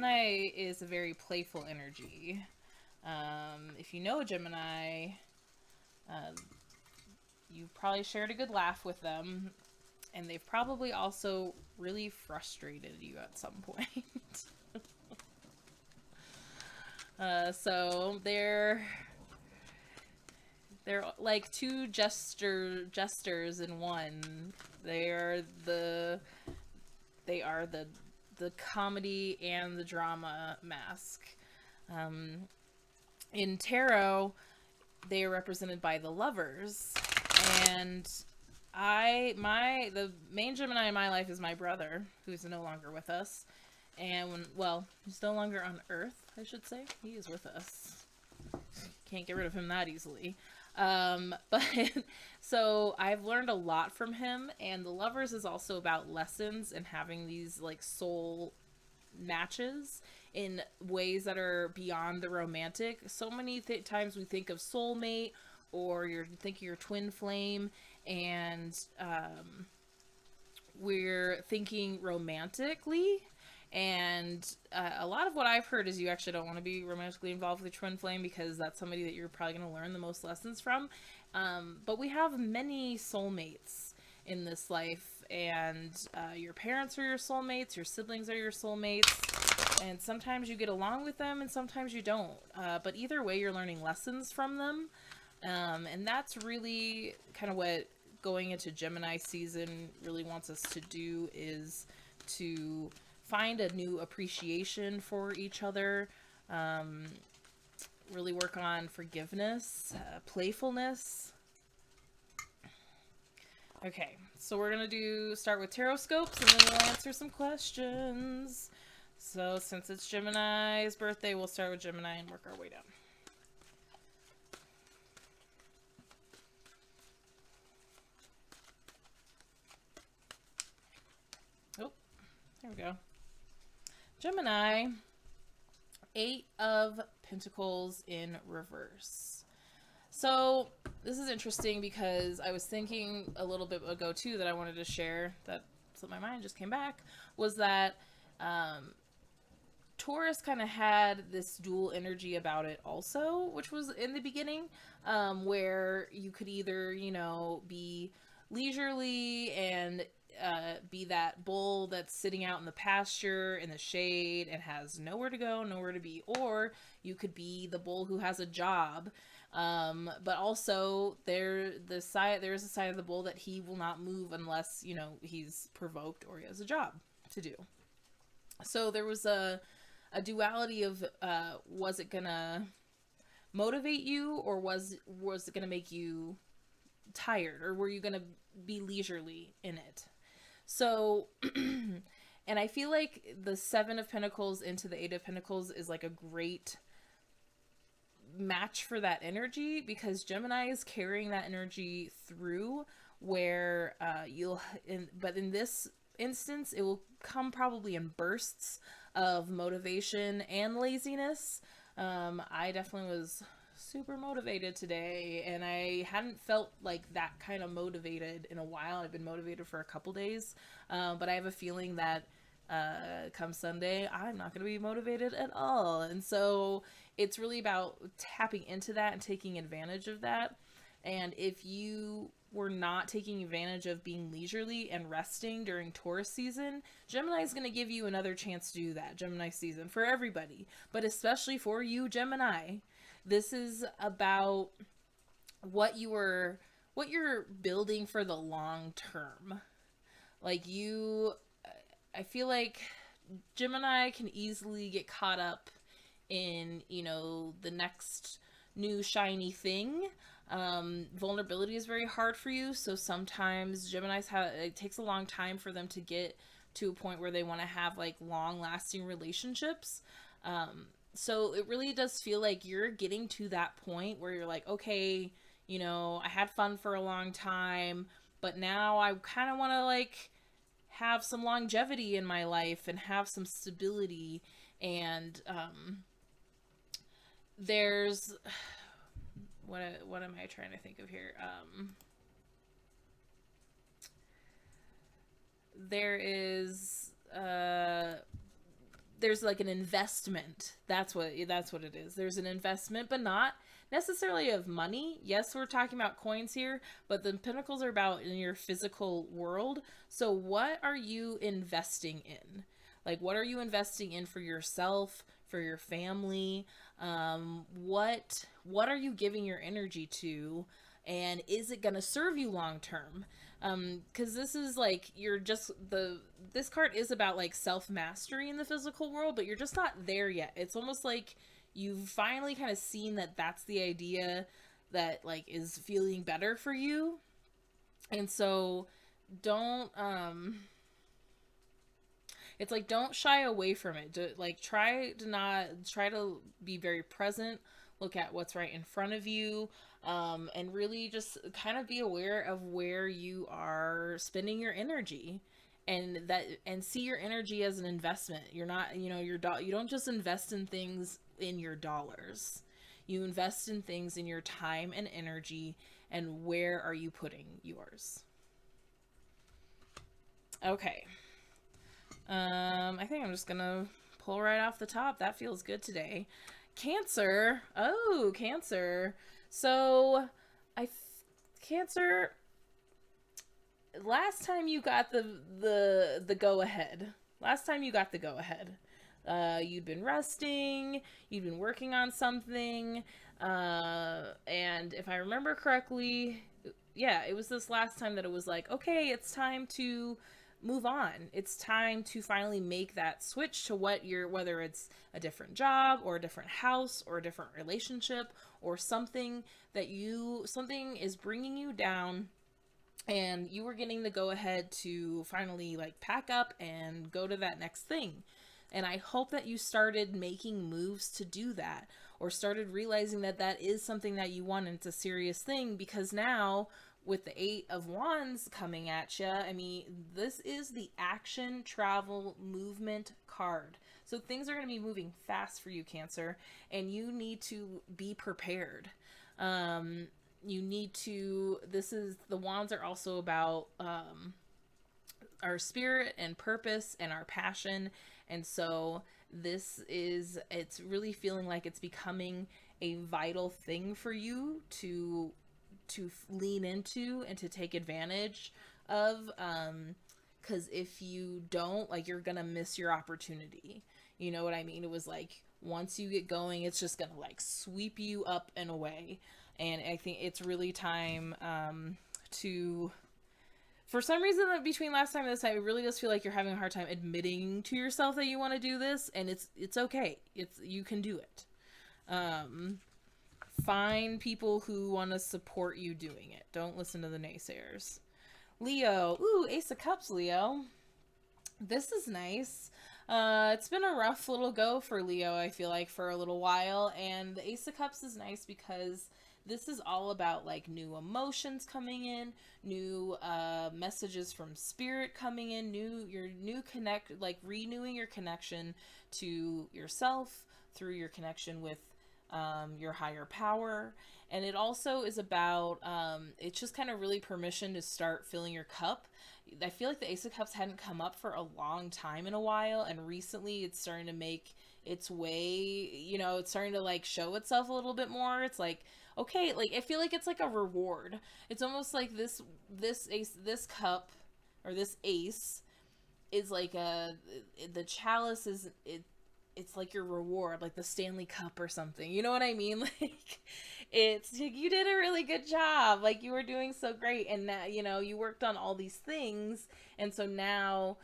Gemini is a very playful energy. If you know a Gemini, you probably shared a good laugh with them, and they've probably also really frustrated you at some point. So they're like two jesters in one. They are the the comedy and the drama mask. In tarot, they are represented by the lovers, and the main Gemini in my life is my brother, who's no longer with us, and he's no longer on Earth, I should say. He is with us. Can't get rid of him that easily. But so I've learned a lot from him, and the lovers is also about lessons and having these like soul matches in ways that are beyond the romantic. So many times we think of soulmate, or you think of your twin flame, and we're thinking romantically. And a lot of what I've heard is you actually don't want to be romantically involved with a twin flame, because that's somebody that you're probably going to learn the most lessons from. But we have many soulmates in this life, and your parents are your soulmates, your siblings are your soulmates, and sometimes you get along with them and sometimes you don't. But either way, you're learning lessons from them. And that's really kind of what going into Gemini season really wants us to do, is to find a new appreciation for each other, really work on forgiveness, playfulness. Okay, so we're gonna start with tarot scopes, and then we'll answer some questions. So since it's Gemini's birthday, we'll start with Gemini and work our way down. Oh, there we go. Gemini, 8 of Pentacles in reverse. So this is interesting because I was thinking a little bit ago too that I wanted to share, that slipped my mind, just came back, was that Taurus kind of had this dual energy about it also, which was in the beginning, where you could either, be leisurely and be that bull that's sitting out in the pasture in the shade and has nowhere to go, nowhere to be, or you could be the bull who has a job, but also there is a side of the bull that he will not move unless he's provoked or he has a job to do. So there was a duality of was it gonna motivate you, or was it gonna make you tired, or were you gonna be leisurely in it? So, and I feel like the 7 of Pentacles into the 8 of Pentacles is like a great match for that energy, because Gemini is carrying that energy through, where but in this instance, it will come probably in bursts of motivation and laziness. I definitely was super motivated today, and I hadn't felt like that kind of motivated in a while. I've been motivated for a couple days, but I have a feeling that come Sunday I'm not going to be motivated at all. And so it's really about tapping into that and taking advantage of that. And if you were not taking advantage of being leisurely and resting during Taurus season, Gemini is going to give you another chance to do that. Gemini season for everybody, but especially for you, Gemini. This is about what you're building for the long term. Like I feel like Gemini can easily get caught up in, the next new shiny thing. Vulnerability is very hard for you. So sometimes Geminis it takes a long time for them to get to a point where they want to have like long lasting relationships. So it really does feel like you're getting to that point where you're like, okay, I had fun for a long time, but now I kind of want to like have some longevity in my life and have some stability. And there's what am I trying to think of here? There is there's like an investment. That's what it is. There's an investment, but not necessarily of money. Yes, we're talking about coins here, but the pentacles are about in your physical world. So what are you investing in? Like, what are you investing in for yourself, for your family? What are you giving your energy to? And is it going to serve you long term? Because this is like, this card is about like self-mastery in the physical world, but you're just not there yet. It's almost like you've finally kind of seen that that's the idea that like is feeling better for you. And so don't, it's like, don't shy away from it. Try to be very present, look at what's right in front of you, and really just kind of be aware of where you are spending your energy, and see your energy as an investment. You're not, you don't just invest in things in your dollars. You invest in things in your time and energy, and where are you putting yours? Okay. I think I'm just gonna pull right off the top. That feels good today. Cancer. Oh, Cancer. So, Cancer, last time you got the go-ahead. You'd been resting, you'd been working on something, and if I remember correctly, yeah, it was this last time that it was like, okay, it's time to move on. It's time to finally make that switch to whether it's a different job or a different house or a different relationship or something is bringing you down, and you were getting the go ahead to finally like pack up and go to that next thing. And I hope that you started making moves to do that, or started realizing that that is something that you want, and it's a serious thing, because now with the 8 of Wands coming at you, I mean, this is the action, travel, movement card. So things are going to be moving fast for you, Cancer, and you need to be prepared. The Wands are also about our spirit and purpose and our passion. And so it's really feeling like it's becoming a vital thing for you to lean into and to take advantage of, because if you don't, like, you're gonna miss your opportunity. You know what I mean? It was like, once you get going, it's just gonna like sweep you up and away. And I think it's really time for some reason, between last time and this time, it really does feel like you're having a hard time admitting to yourself that you want to do this, and it's okay. You can do it. Find people who want to support you doing it. Don't listen to the naysayers. Leo. Ooh, Ace of Cups, Leo. This is nice. It's been a rough little go for Leo, I feel like, for a little while. And the Ace of Cups is nice because this is all about like new emotions coming in, new messages from spirit coming in, renewing your connection to yourself through your connection with your higher power. And it also is about, it's just kind of really permission to start filling your cup. I feel like the Ace of Cups hadn't come up for a long time in a while, and recently it's starting to make its way, it's starting to like show itself a little bit more. It's like, okay, like, I feel like it's like a reward. It's almost like this cup, or this ace, is like the chalice is, it's like your reward, like the Stanley Cup or something. You know what I mean? Like, it's like, you did a really good job. Like, you were doing so great. And now, you worked on all these things. And so now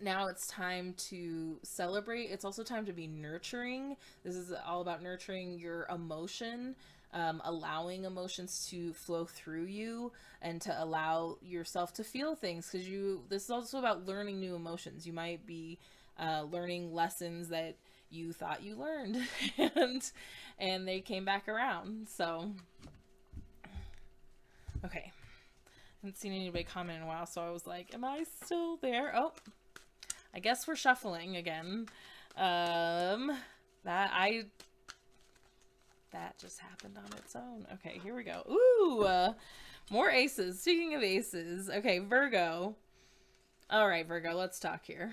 it's time to celebrate. It's also time to be nurturing. This is all about nurturing your emotion, allowing emotions to flow through you, and to allow yourself to feel things. Because this is also about learning new emotions. You might be learning lessons that you thought you learned, and they came back around. So, okay. Haven't seen anybody comment in a while, so I was like, am I still there? Oh, I guess we're shuffling again. That just happened on its own. Okay, here we go. Ooh, more aces. Speaking of aces. Okay, Virgo. All right, Virgo, let's talk here.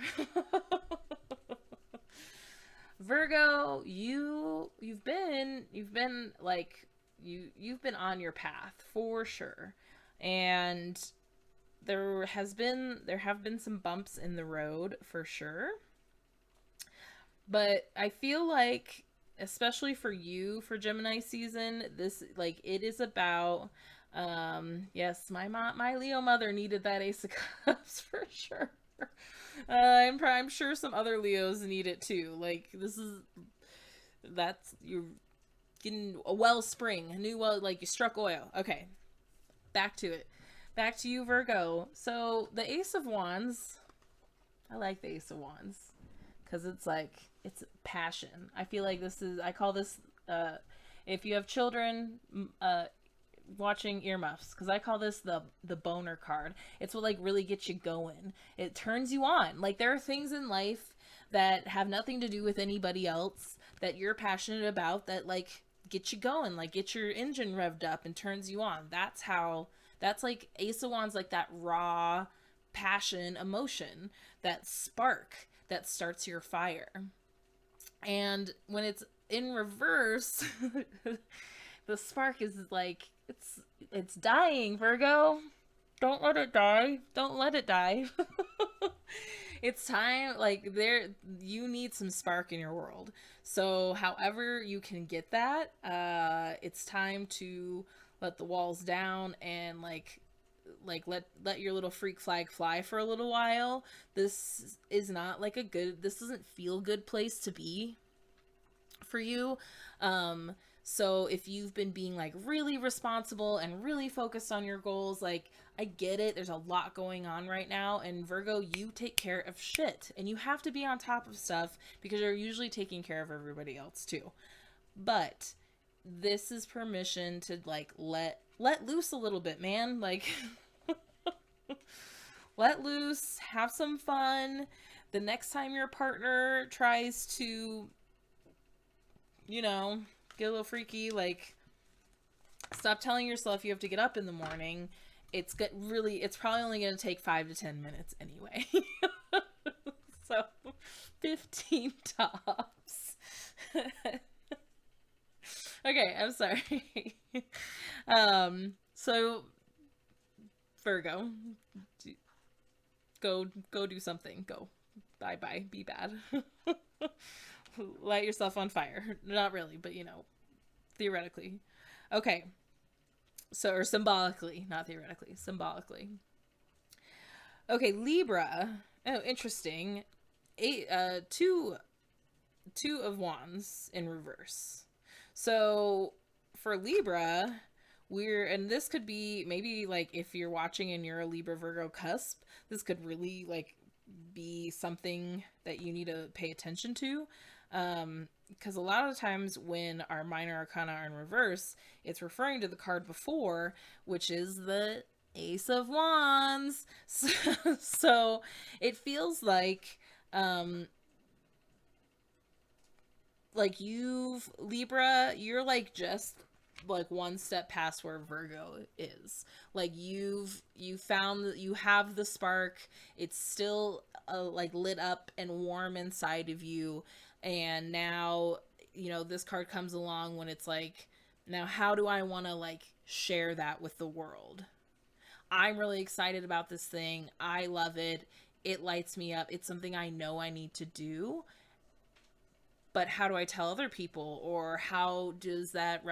Virgo, you've been like you've been on your path for sure. And there have been some bumps in the road for sure. But I feel like, especially for you, for Gemini season, this, like, it is about, yes, my Leo mother needed that Ace of Cups for sure. I'm sure some other Leos need it too. Like, that's, you're getting a wellspring, a new well, like you struck oil. Okay, back to it. Back to you, Virgo. So the Ace of Wands, I like the Ace of Wands because it's like, it's passion. I feel like I call this, if you have children, watching earmuffs, because I call this the boner card. It's what like really gets you going. It turns you on. Like, there are things in life that have nothing to do with anybody else that you're passionate about that like get you going, like get your engine revved up and turns you on. That's like Ace of Wands, like that raw passion, emotion, that spark that starts your fire. And when it's in reverse, the spark is like, it's dying, Virgo. Don't let it die. Don't let it die. It's time, like, you need some spark in your world. So however you can get that, it's time to let the walls down and let your little freak flag fly for a little while. This is not like this doesn't feel good place to be for you. So if you've been being like really responsible and really focused on your goals, like, I get it. There's a lot going on right now, and Virgo, you take care of shit, and you have to be on top of stuff because you're usually taking care of everybody else too. But this is permission to like let loose a little bit, man. Like, let loose, have some fun. The next time your partner tries to, get a little freaky, like, stop telling yourself you have to get up in the morning. It's probably only going to take 5 to 10 minutes anyway. So 15 tops. Okay, I'm sorry. So Virgo, go do something. Go. Bye. Be bad. Light yourself on fire. Not really, but theoretically. Okay. So, or symbolically, not theoretically, symbolically. Okay, Libra. Oh, interesting. Two of Wands in reverse. So for Libra, and this could be maybe like if you're watching and you're a Libra Virgo cusp, this could really like be something that you need to pay attention to. Because a lot of times when our minor arcana are in reverse, it's referring to the card before, which is the Ace of Wands. So it feels like Libra, you're like just like one step past where Virgo is. Like you found that you have the spark. It's still like lit up and warm inside of you. And now, this card comes along when it's like, now how do I want to like share that with the world? I'm really excited about this thing. I love it. It lights me up. It's something I know I need to do. But how do I tell other people? Or how does that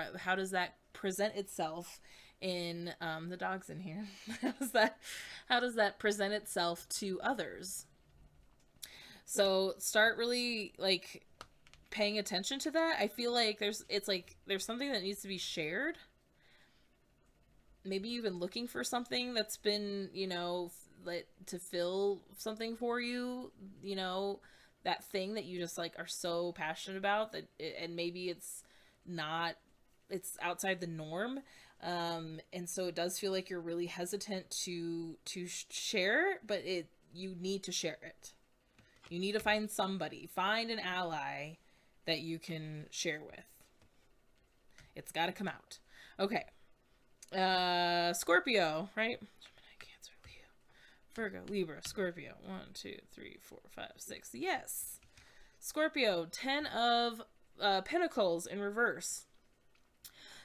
present itself in the dog's in here? How does that present itself to others? So start really like paying attention to that. I feel like there's something that needs to be shared. Maybe you've been looking for something that's been, to fill something for you, that thing that you just like are so passionate about and maybe it's outside the norm. And so it does feel like you're really hesitant to share, but you need to share it. You need to find an ally that you can share with. It's got to come out. Okay. Scorpio, right? Gemini, Cancer, Leo, Virgo, Libra, Scorpio. 1, 2, 3, 4, 5, 6. Yes. Scorpio, 10 of Pentacles in reverse.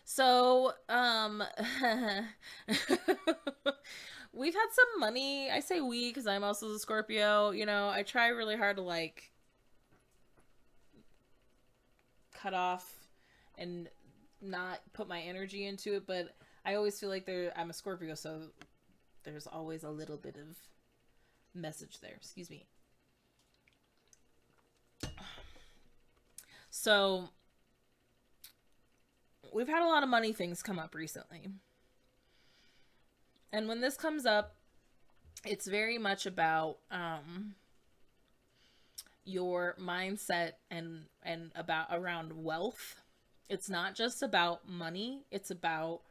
So, we've had some money. I say we because I'm also the Scorpio. You know, I try really hard to like cut off and not put my energy into it, but I always feel like I'm a Scorpio, so there's always a little bit of message there. Excuse me. So, we've had a lot of money things come up recently. And when this comes up, it's very much about your mindset and about around wealth. It's not just about money, it's about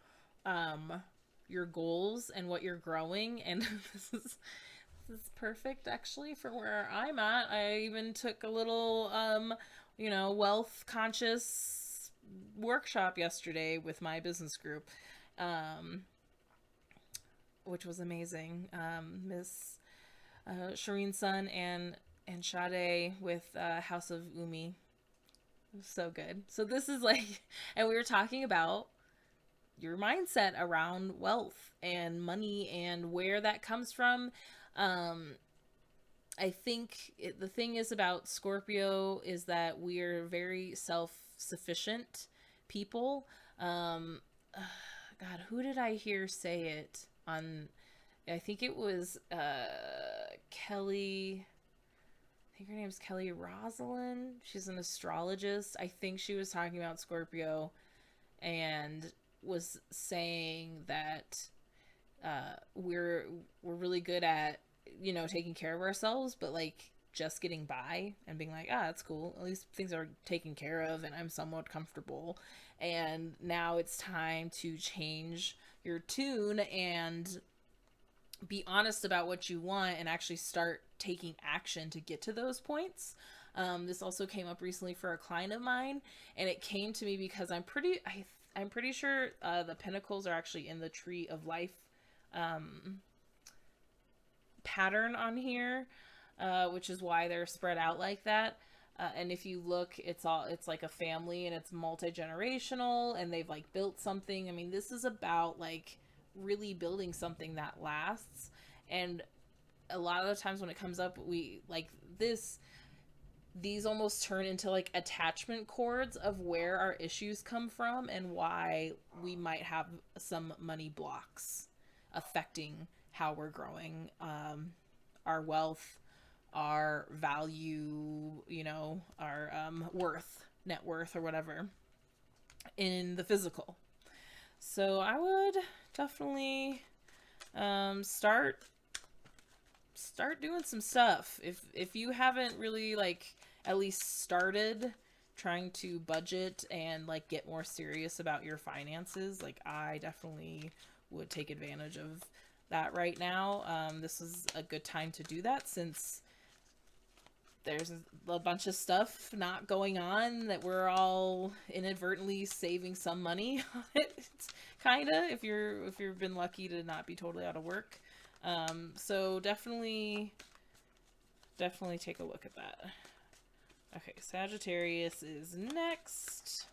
your goals and what you're growing. And this is perfect actually for where I'm at. I even took a little wealth conscious workshop yesterday with my business group, which was amazing. Miss Shireen Sun and Sade with House of Umi. It was so good. So this is like, and we were talking about your mindset around wealth and money and where that comes from. I think the thing is about Scorpio is that we're very self-sufficient people. God, who did I hear say it on? I think it was Kelly. I think her name's Kelly Rosalind. She's an astrologist. I think she was talking about Scorpio and was saying that we're really good at, you know, taking care of ourselves, but like just getting by and being like, that's cool. At least things are taken care of and I'm somewhat comfortable. And now it's time to change your tune and be honest about what you want and actually start taking action to get to those points. This also came up recently for a client of mine, and it came to me because I'm pretty sure the pentacles are actually in the tree of life pattern on here, which is why they're spread out like that. And if you look, it's like a family and it's multi-generational and they've like built something. I mean, this is about like really building something that lasts. And a lot of the times when it comes up, we like these almost turn into like attachment cords of where our issues come from and why we might have some money blocks affecting how we're growing, our wealth, our value, you know, our worth, net worth or whatever in the physical. So I would definitely start doing some stuff. If you haven't really like at least started trying to budget and like get more serious about your finances, like I definitely would take advantage of that right now. This is a good time to do that since there's a bunch of stuff not going on that we're all inadvertently saving some money on it, kind of, if you've been lucky to not be totally out of work. So definitely take a look at that. Okay, Sagittarius is next.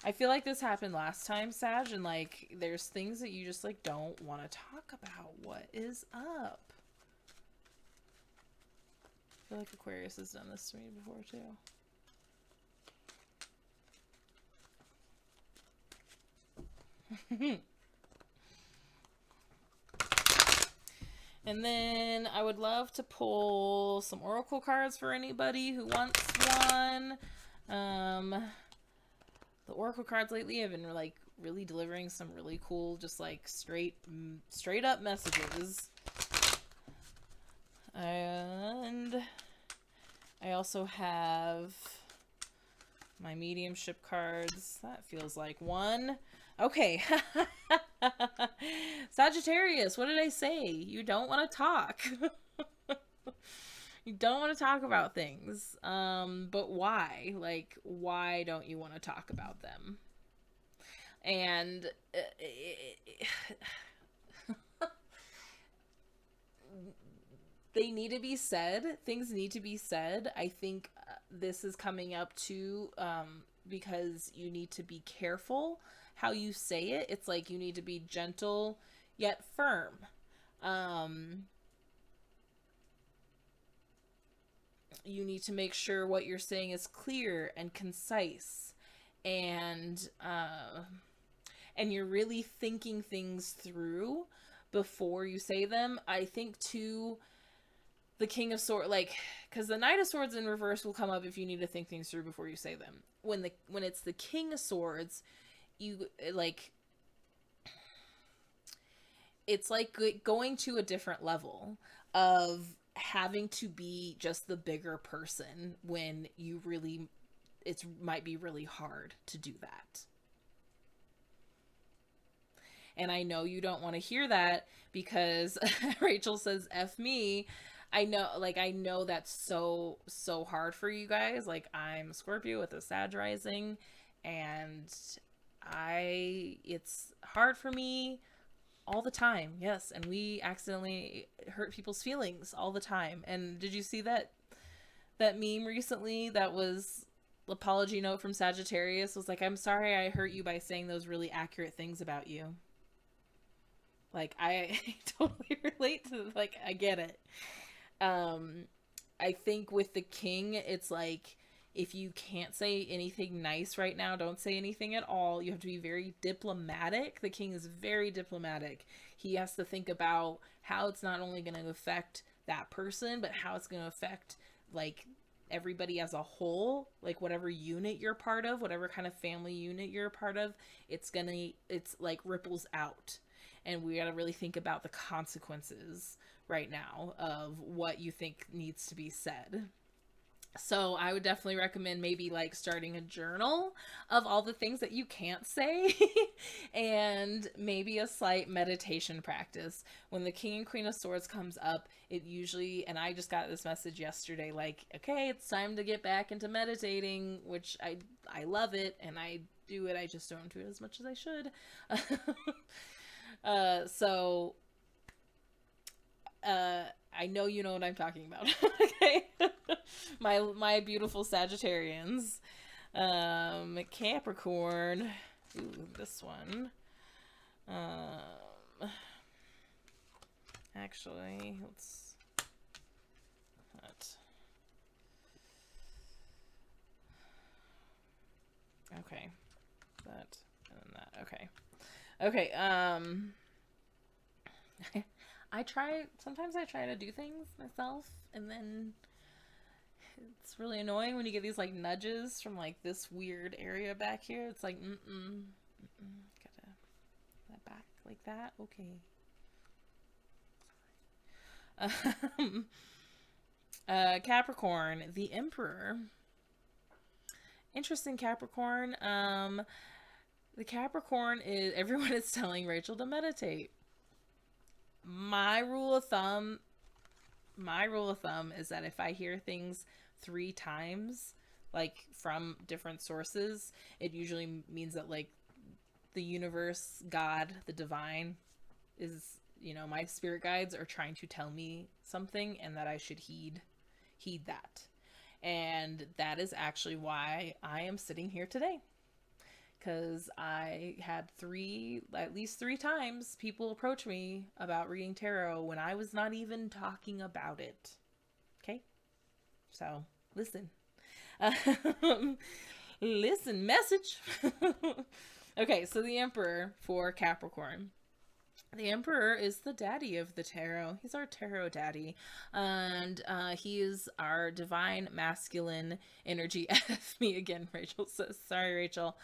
I feel like this happened last time, Sag, and like there's things that you just like don't want to talk about. What is up? I feel like Aquarius has done this to me before too. And then I would love to pull some oracle cards for anybody who wants one. The oracle cards lately have been like really delivering some really cool, just like straight up messages. And I also have my mediumship cards. That feels like one. Okay. Sagittarius, what did I say? You don't want to talk. You don't want to talk about things. But why? Like, why don't you want to talk about them? And they need to be said. Things need to be said. I think this is coming up too, because you need to be careful how you say it. It's like you need to be gentle yet firm. Um, you need to make sure what you're saying is clear and concise, and you're really thinking things through before you say them. I think too, the King of Swords, like, because the Knight of Swords in reverse will come up if you need to think things through before you say them. When it's the King of Swords, you like, it's like going to a different level of having to be just the bigger person when you really, it might be really hard to do that. And I know you don't want to hear that because Rachel says F me. I know that's so hard for you guys. Like, I'm a Scorpio with a Sag rising, and it's hard for me all the time. Yes, and we accidentally hurt people's feelings all the time. And did you see that meme recently that was apology note from Sagittarius? Was like, I'm sorry I hurt you by saying those really accurate things about you. Like, I totally relate to, like, I get it. I think with the king, it's like, if you can't say anything nice right now, don't say anything at all. You have to be very diplomatic. The king is very diplomatic. He has to think about how it's not only going to affect that person, but how it's going to affect, like, everybody as a whole. Like, whatever unit you're part of, whatever kind of family unit you're a part of, it's like ripples out. And we got to really think about the consequences right now of what you think needs to be said. So I would definitely recommend maybe like starting a journal of all the things that you can't say and maybe a slight meditation practice. When the King and Queen of Swords comes up, it usually, and I just got this message yesterday, like, okay, it's time to get back into meditating, which I love it and I do it. I just don't do it as much as I should. So I know you know what I'm talking about. Okay. my beautiful Sagittarians. Capricorn. Ooh, this one. Actually, let's okay. That and that. Okay. Okay, sometimes I try to do things myself, and then it's really annoying when you get these, like, nudges from, like, this weird area back here. It's like, gotta, that back like that, okay. Capricorn, the Emperor. Interesting, Capricorn. The Capricorn is, everyone is telling Rachel to meditate. My rule of thumb is that if I hear things 3 times, like from different sources, it usually means that, like, the universe, God, the divine is, my spirit guides are trying to tell me something, and that I should heed that. And that is actually why I am sitting here today. Because I had at least three times people approach me about reading tarot when I was not even talking about it. Okay? So, listen. Listen, message. Okay, so the Emperor for Capricorn. The Emperor is the daddy of the tarot. He's our tarot daddy. And he is our divine masculine energy. F me again, Rachel says. Sorry, Rachel.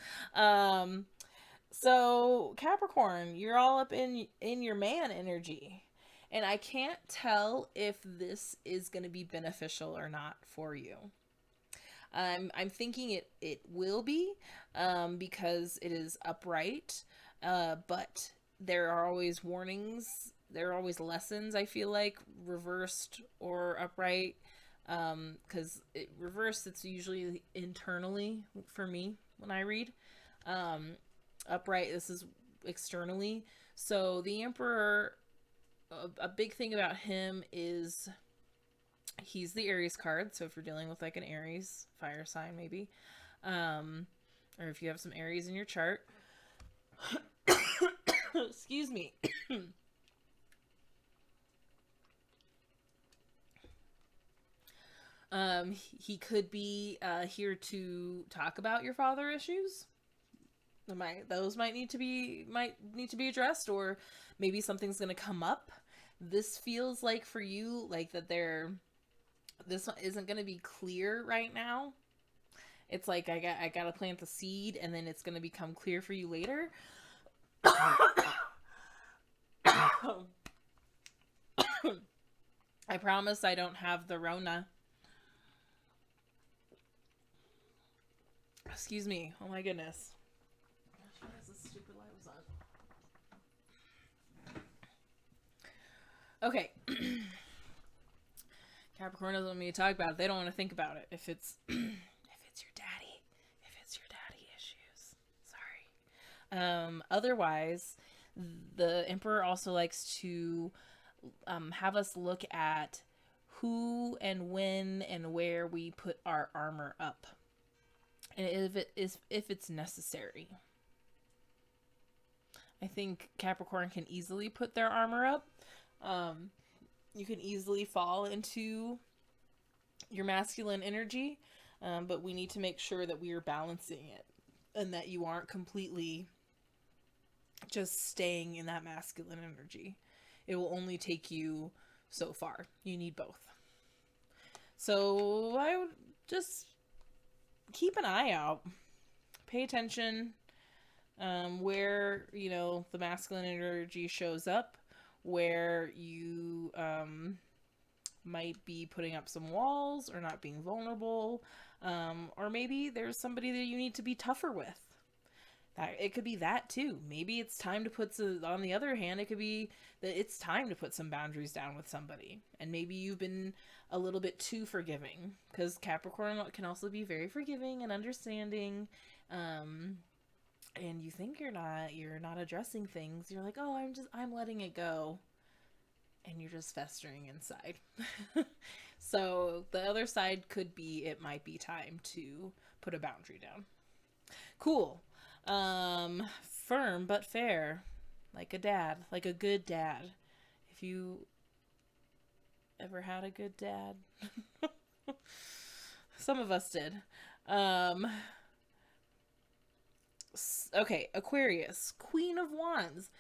So Capricorn, you're all up in your man energy. And I can't tell if this is going to be beneficial or not for you. I'm thinking it will be, because it is upright, but there are always warnings. There are always lessons, I feel like, reversed or upright. Because reversed, it's usually internally for me when I read. upright. This is externally. So the Emperor, a big thing about him is he's the Aries card. So if you're dealing with like an Aries fire sign, maybe, or if you have some Aries in your chart, excuse me. He could be here to talk about your father issues. Those might need to be addressed, or maybe something's going to come up. This feels like for you, like that this one isn't going to be clear right now. It's like I got to plant the seed, and then it's going to become clear for you later. I promise I don't have the Rona. Excuse me. Oh my goodness. Why is this stupid light was on? Okay. Capricorn doesn't want me to talk about it. They don't want to think about it. If it's your daddy issues. Sorry. Otherwise, the Emperor also likes to have us look at who and when and where we put our armor up, and if it's necessary. I think Capricorn can easily put their armor up. You can easily fall into your masculine energy, but we need to make sure that we are balancing it, and that you aren't completely just staying in that masculine energy. It will only take you so far. You need both. So I would just keep an eye out. Pay attention where, the masculine energy shows up, where you might be putting up some walls or not being vulnerable, or maybe there's somebody that you need to be tougher with. It could be that too. Maybe it's time to put some, on the other hand, it could be that it's time to put some boundaries down with somebody. And maybe you've been a little bit too forgiving, because Capricorn can also be very forgiving and understanding. And you think you're not addressing things. You're like, oh, I'm letting it go. And you're just festering inside. So the other side could be, it might be time to put a boundary down. Cool. Firm but fair, like a dad, like a good dad. If you ever had a good dad, some of us did. Okay, Aquarius, Queen of Wands.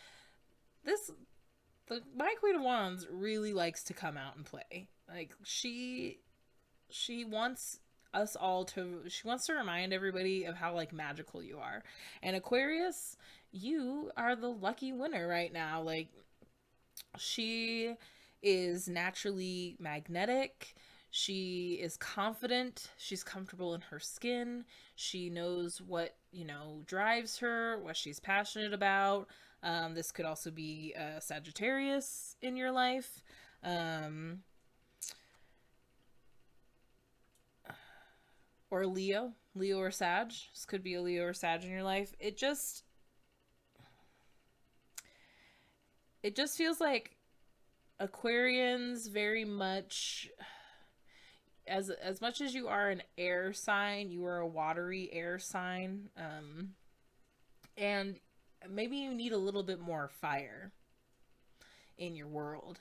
My Queen of Wands really likes to come out and play. Like she wants us all she wants to remind everybody of how like magical you are. And Aquarius, you are the lucky winner right now. Like, she is naturally magnetic. She is confident. She's comfortable in her skin. She knows what, drives her, what she's passionate about. This could also be Sagittarius in your life. Or Leo or Sag. This could be a Leo or Sag in your life. It just feels like Aquarians very much, as much as you are an air sign, you are a watery air sign. And maybe you need a little bit more fire in your world.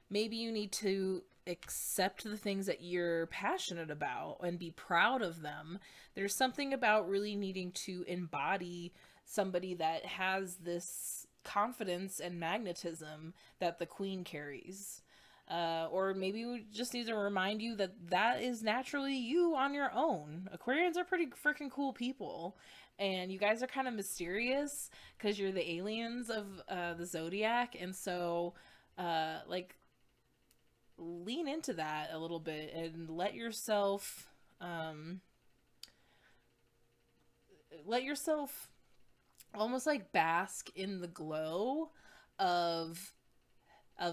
Maybe you need to accept the things that you're passionate about and be proud of them. There's something about really needing to embody somebody that has this confidence and magnetism that the Queen carries. Or maybe we just need to remind you that is naturally you on your own. Aquarians are pretty freaking cool people. And you guys are kind of mysterious because you're the aliens of the zodiac. And so, lean into that a little bit and let yourself almost like bask in the glow of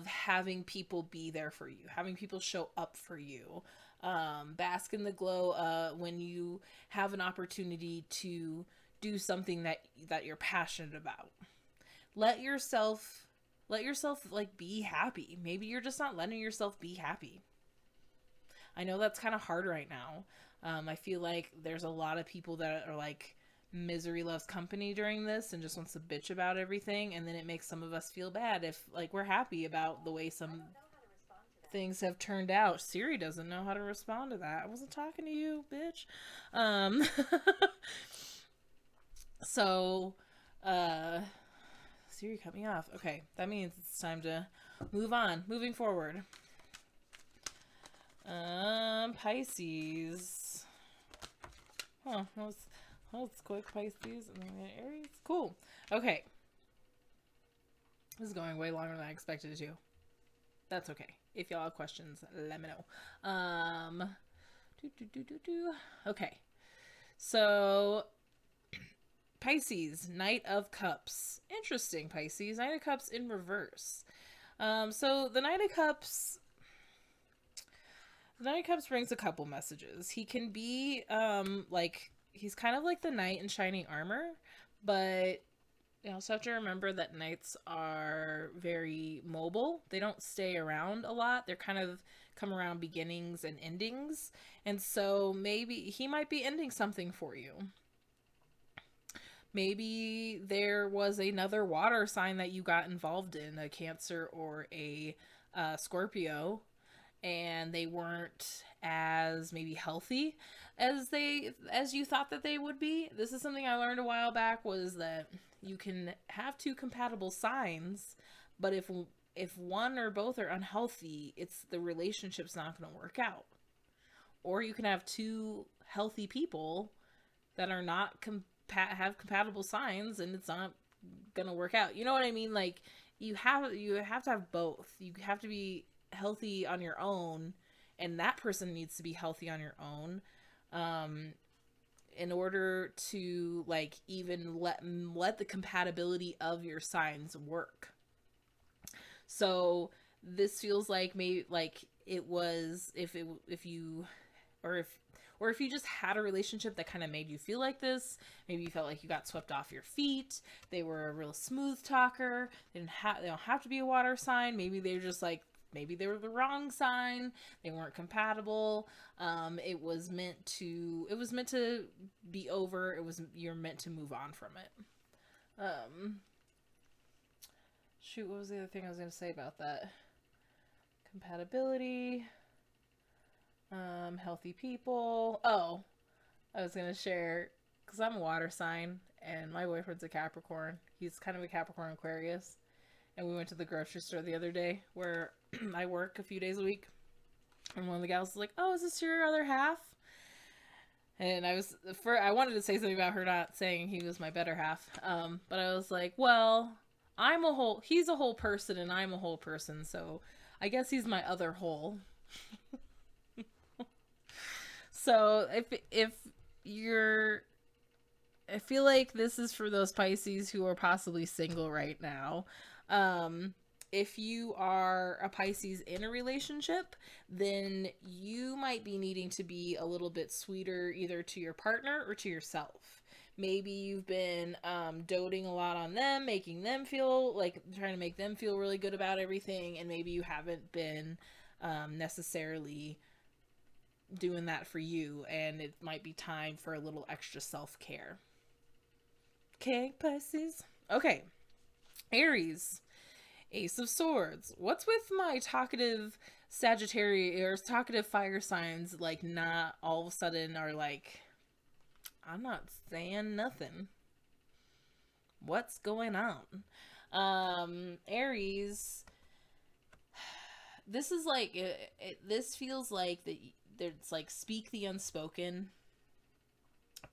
having people be there for you, having people show up for you. Bask in the glow when you have an opportunity to do something that you're passionate about. Let yourself like be happy. Maybe you're just not letting yourself be happy. I know that's kind of hard right now. I feel like there's a lot of people that are like, misery loves company during this and just wants to bitch about everything, and then it makes some of us feel bad if like we're happy about the way some things have turned out. Siri doesn't know how to respond to that. I wasn't talking to you, bitch. So Siri cut me off. Okay, that means it's time to move on. Moving forward. Pisces. Huh, let's quick. Pisces and then Aries. Cool. Okay. This is going way longer than I expected it to. That's okay. If y'all have questions, let me know. Okay. So, Pisces, Knight of Cups. Interesting, Pisces. Knight of Cups in reverse. So the Knight of Cups brings a couple messages. He can be, like, he's kind of like the knight in shining armor, but you also have to remember that knights are very mobile. They don't stay around a lot. They're kind of come around beginnings and endings. And so maybe he might be ending something for you. Maybe there was another water sign that you got involved in, a Cancer or a Scorpio, and they weren't as maybe healthy as you thought that they would be. This is something I learned a while back, was that you can have two compatible signs, but if one or both are unhealthy, the relationship's not going to work out. Or you can have two healthy people that are not have compatible signs, and it's not going to work out. You know what I mean? Like, you have to have both. You have to be healthy on your own, and that person needs to be healthy on your own, in order to like even let the compatibility of your signs work. So this feels like maybe like it was if you just had a relationship that kind of made you feel like this. Maybe you felt like you got swept off your feet. They were a real smooth talker. They don't have to be a water sign. Maybe they're just like, maybe they were the wrong sign. They weren't compatible. It was meant to be over. You're meant to move on from it. Shoot, what was the other thing I was going to say about that? Compatibility. Healthy people. Oh, I was going to share, because I'm a water sign, and my boyfriend's a Capricorn. He's kind of a Capricorn Aquarius. And we went to the grocery store the other day where I work a few days a week. And one of the gals was like, "Oh, is this your other half?" And I wanted to say something about her not saying he was my better half. But I was like, well, he's a whole person and I'm a whole person. So I guess he's my other whole. So I feel like this is for those Pisces who are possibly single right now. If you are a Pisces in a relationship, then you might be needing to be a little bit sweeter either to your partner or to yourself. Maybe you've been doting a lot on them, making them feel like, trying to make them feel really good about everything, and maybe you haven't been necessarily doing that for you, and it might be time for a little extra self-care. Okay, Pisces. Okay, Aries. Ace of Swords. What's with my talkative Sagittarius or talkative fire signs, like, not all of a sudden are like, I'm not saying nothing. What's going on? Aries, this is like, this feels like that there's like speak the unspoken.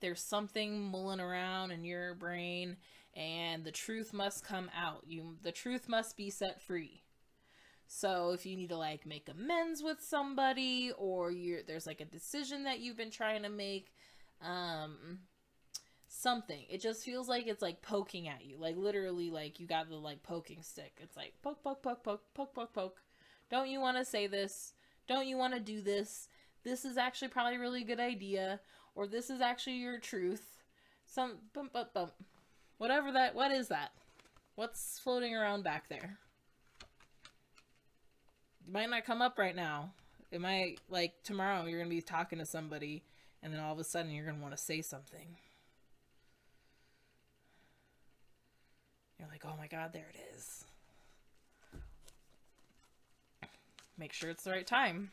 There's something mulling around in your brain, and the truth must come out. The truth must be set free. So if you need to like make amends with somebody, or there's like a decision that you've been trying to make, something. It just feels like it's like poking at you. Like literally, like you got the like poking stick. It's like poke, poke, poke, poke, poke, poke, poke. Don't you want to say this? Don't you want to do this? This is actually probably a really good idea. Or this is actually your truth. Some bump, bump, bump. Whatever that, what is that? What's floating around back there? It might not come up right now. It might, like, tomorrow you're going to be talking to somebody, and then all of a sudden you're going to want to say something. You're like, oh my god, there it is. Make sure it's the right time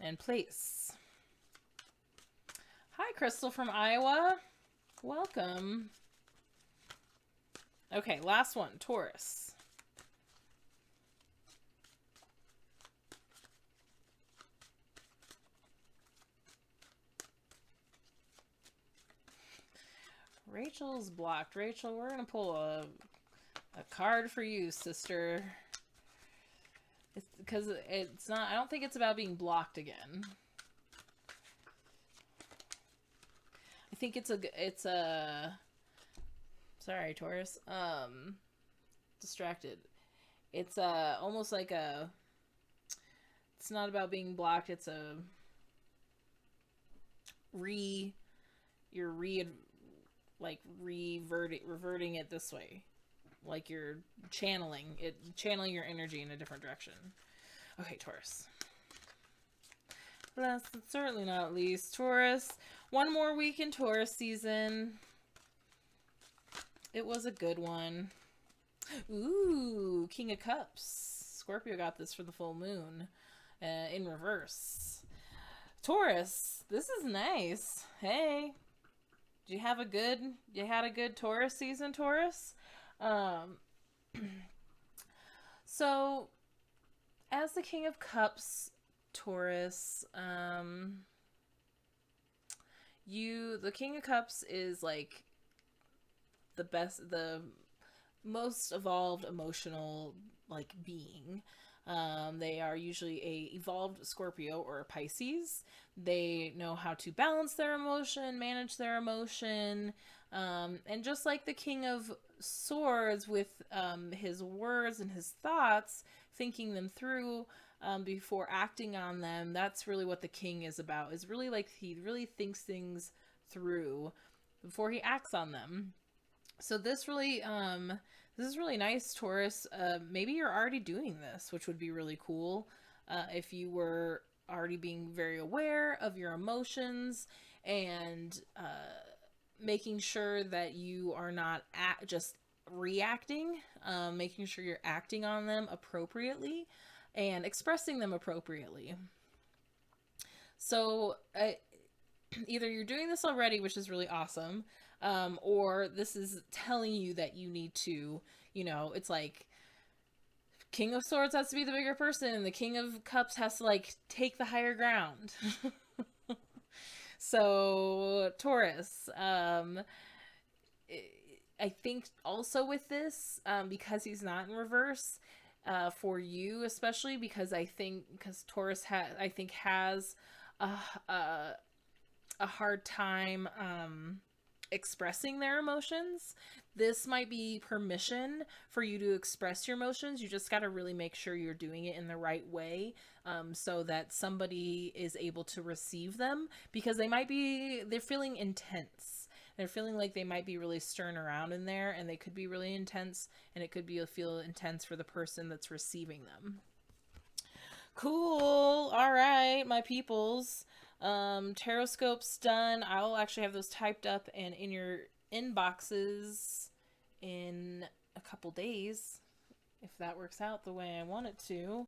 and place. Hi, Crystal from Iowa. Welcome. Okay, last one, Taurus. Rachel's blocked. Rachel, we're going to pull a card for you, sister. It's because it's not, I don't think it's about being blocked again. I think it's a, sorry, Taurus, distracted. It's almost like it's not about being blocked, it's reverting it this way. Like you're channeling your energy in a different direction. Okay, Taurus. Last but certainly not least, Taurus. One more week in Taurus season. It was a good one. Ooh, King of Cups. Scorpio got this for the full moon in reverse. Taurus, this is nice. Hey, you had a good Taurus season, Taurus? So, as the King of Cups, Taurus, the King of Cups is like the most evolved emotional like being. They are usually a evolved Scorpio or a Pisces. They know how to balance their emotion, manage their emotion, and just like the King of Swords with his words and his thoughts, thinking them through before acting on them, that's really what the King is about. Is really like he really thinks things through before he acts on them. So this is really nice, Taurus. Maybe you're already doing this, which would be really cool. If you were already being very aware of your emotions and making sure that you are not just reacting, making sure you're acting on them appropriately and expressing them appropriately. So either you're doing this already, which is really awesome, or this is telling you that you need to, it's like King of Swords has to be the bigger person and the King of Cups has to like take the higher ground. So Taurus, I think also with this, because he's not in reverse, for you especially, because Taurus has a hard time expressing their emotions. This might be permission for you to express your emotions. You just got to really make sure you're doing it in the right way, so that somebody is able to receive them, because they're feeling intense. They're feeling like they might be really stirring around in there, and they could be really intense, and it could feel intense for the person that's receiving them. Cool. All right, my peoples. Taroscope's done. I'll actually have those typed up and in your inboxes in a couple days, if that works out the way I want it to.